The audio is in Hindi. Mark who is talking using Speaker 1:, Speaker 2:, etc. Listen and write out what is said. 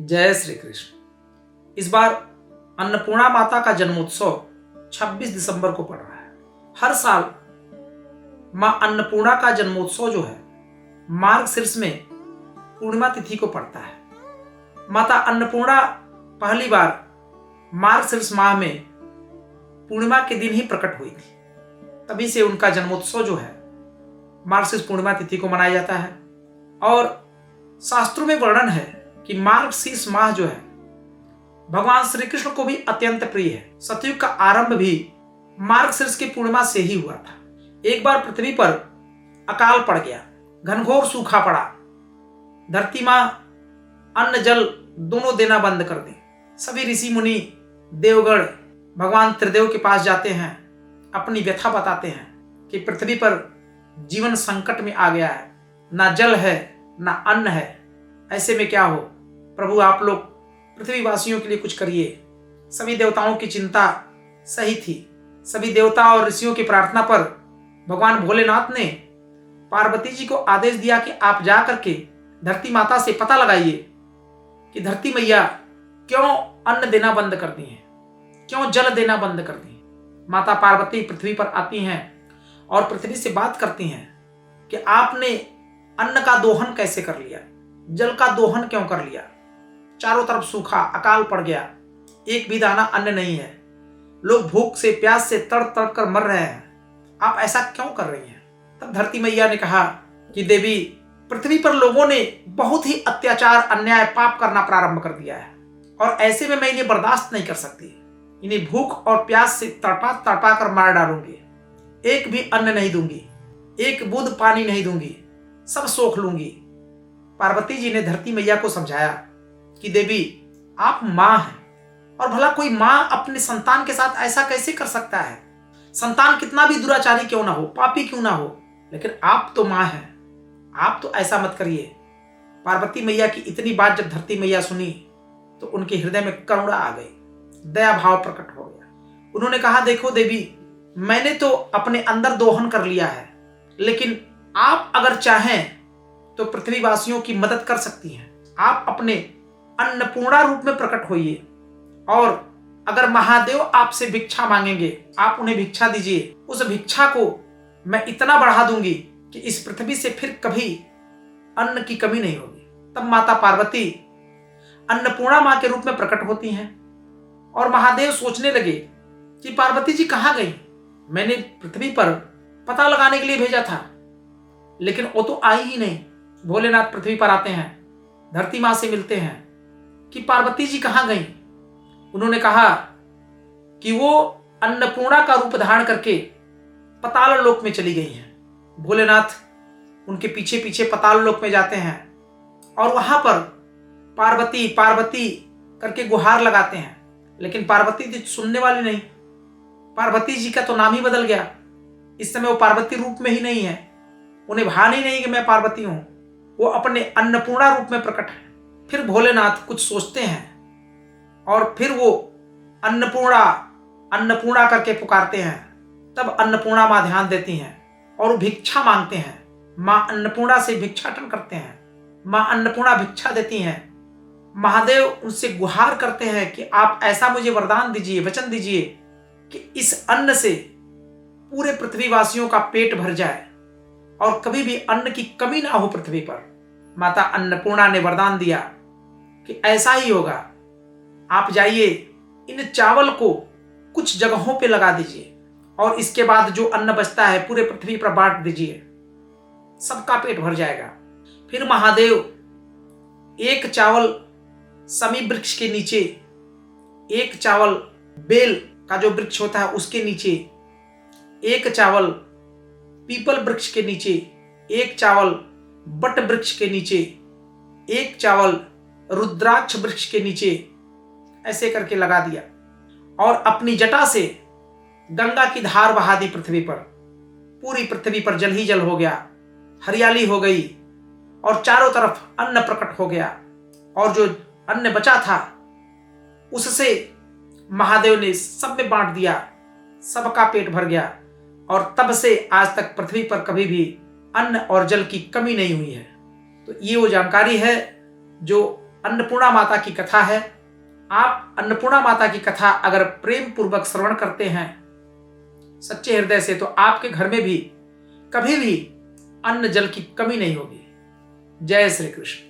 Speaker 1: जय श्री कृष्ण। इस बार अन्नपूर्णा माता का जन्मोत्सव 26 दिसंबर को पड़ रहा है। हर साल मां अन्नपूर्णा का जन्मोत्सव जो है मार्गशीर्ष में पूर्णिमा तिथि को पड़ता है। माता अन्नपूर्णा पहली बार मार्गशीर्ष माह में पूर्णिमा के दिन ही प्रकट हुई थी। तभी से उनका जन्मोत्सव जो है मार्गशीर्ष पूर्णिमा तिथि को मनाया जाता है। और शास्त्रों में वर्णन है कि मार्गशीर्ष माह जो है भगवान श्री कृष्ण को भी अत्यंत प्रिय है। सतयुग का आरंभ भी मार्गशीर्ष की पूर्णिमा से ही हुआ था। एक बार पृथ्वी पर अकाल पड़ गया, घनघोर सूखा पड़ा। धरती मां अन्न जल दोनों देना बंद कर दी। सभी ऋषि मुनि देवगण भगवान त्रिदेव के पास जाते हैं, अपनी व्यथा बताते हैं कि पृथ्वी पर जीवन संकट में आ गया है, ना जल है ना अन्न है। ऐसे में क्या हो, प्रभु आप लोग पृथ्वी वासियों के लिए कुछ करिए। सभी देवताओं की चिंता सही थी। सभी देवता और ऋषियों की प्रार्थना पर भगवान भोलेनाथ ने पार्वती जी को आदेश दिया कि आप जा करके धरती माता से पता लगाइए कि धरती मैया क्यों अन्न देना बंद कर दी है, क्यों जल देना बंद कर दी। माता पार्वती पृथ्वी पर आती हैं और पृथ्वी से बात करती हैं कि आपने अन्न का दोहन कैसे कर लिया, जल का दोहन क्यों कर लिया। चारों तरफ सूखा अकाल पड़ गया, एक भी दाना अन्न नहीं है। लोग भूख से प्यास से तड़प तड़प कर मर रहे हैं, आप ऐसा क्यों कर रही हैं। तब धरती मैया ने कहा कि देवी, पृथ्वी पर लोगों ने बहुत ही अत्याचार अन्याय पाप करना प्रारंभ कर दिया है और ऐसे में मैं इन्हें बर्दाश्त नहीं कर सकती। इन्हें भूख और प्यास से तड़पा तड़पा कर मार डालूंगी। एक भी अन्न नहीं दूंगी, एक बूंद पानी नहीं दूंगी, सब सोख लूंगी। पार्वती जी ने धरती मैया को समझाया कि देवी आप मां हैं और भला कोई मां अपने संतान के साथ ऐसा कैसे कर सकता है। संतान कितना भी दुराचारी क्यों ना हो, पापी क्यों ना हो, लेकिन आप तो मां हैं, आप तो ऐसा मत करिए। पार्वती मैया की इतनी बात जब धरती मैया सुनी तो उनके हृदय में करुणा आ गई, दया भाव प्रकट हो गया। उन्होंने कहा देखो देवी, मैंने तो अपने अंदर दोहन कर लिया है, लेकिन आप अगर चाहें तो पृथ्वी वासियों की मदद कर सकती हैं। आप अपने अन्नपूर्णा रूप में प्रकट होइए और अगर महादेव आपसे भिक्षा मांगेंगे, आप उन्हें भिक्षा दीजिए। उस भिक्षा को मैं इतना बढ़ा दूंगी कि इस पृथ्वी से फिर कभी अन्न की कमी नहीं होगी। तब माता पार्वती अन्नपूर्णा मां के रूप में प्रकट होती हैं और महादेव सोचने लगे कि पार्वती जी कहां गई। मैंने पृथ्वी पर पता लगाने के लिए भेजा था, लेकिन वो तो आई ही नहीं। भोलेनाथ पृथ्वी पर आते हैं, धरती मां से मिलते हैं कि पार्वती जी कहां गई। उन्होंने कहा कि वो अन्नपूर्णा का रूप धारण करके पताल लोक में चली गई हैं। भोलेनाथ उनके पीछे पीछे पताल लोक में जाते हैं और वहां पर पार्वती पार्वती करके गुहार लगाते हैं, लेकिन पार्वती जी सुनने वाली नहीं। पार्वती जी का तो नाम ही बदल गया। इस समय वो पार्वती रूप में ही नहीं है, उन्हें भान ही नहीं कि मैं पार्वती हूं। वो अपने अन्नपूर्णा रूप में प्रकट है। फिर भोलेनाथ कुछ सोचते हैं और फिर वो अन्नपूर्णा अन्नपूर्णा करके पुकारते हैं। तब अन्नपूर्णा मां ध्यान देती हैं और भिक्षा मांगते हैं। मां अन्नपूर्णा से भिक्षाटन करते हैं। मां अन्नपूर्णा भिक्षा देती हैं। महादेव उनसे गुहार करते हैं कि आप ऐसा मुझे वरदान दीजिए, वचन दीजिए कि इस अन्न से पूरे पृथ्वीवासियों का पेट भर जाए और कभी भी अन्न की कमी ना हो पृथ्वी पर। माता अन्नपूर्णा ने वरदान दिया कि ऐसा ही होगा। आप जाइए, इन चावल को कुछ जगहों पे लगा दीजिए और इसके बाद जो अन्न बचता है पूरे पृथ्वी पर बांट दीजिए, सबका पेट भर जाएगा। फिर महादेव एक चावल समी वृक्ष के नीचे, एक चावल बेल का जो वृक्ष होता है उसके नीचे, एक चावल पीपल वृक्ष के नीचे, एक चावल बट वृक्ष के नीचे, एक चावल रुद्राक्ष वृक्ष के नीचे, ऐसे करके लगा दिया और अपनी जटा से गंगा की धार बहा दी पृथ्वी पर। पूरी पृथ्वी पर जल ही जल हो गया, हरियाली हो गई और चारों तरफ अन्न प्रकट हो गया। और जो अन्न बचा था उससे महादेव ने सब में बांट दिया, सबका पेट भर गया और तब से आज तक पृथ्वी पर कभी भी अन्न और जल की कमी नहीं हुई है। तो ये वो जानकारी है जो अन्नपूर्णा माता की कथा है। आप अन्नपूर्णा माता की कथा अगर प्रेम पूर्वक श्रवण करते हैं सच्चे हृदय से, तो आपके घर में भी कभी भी अन्न जल की कमी नहीं होगी। जय श्री कृष्ण।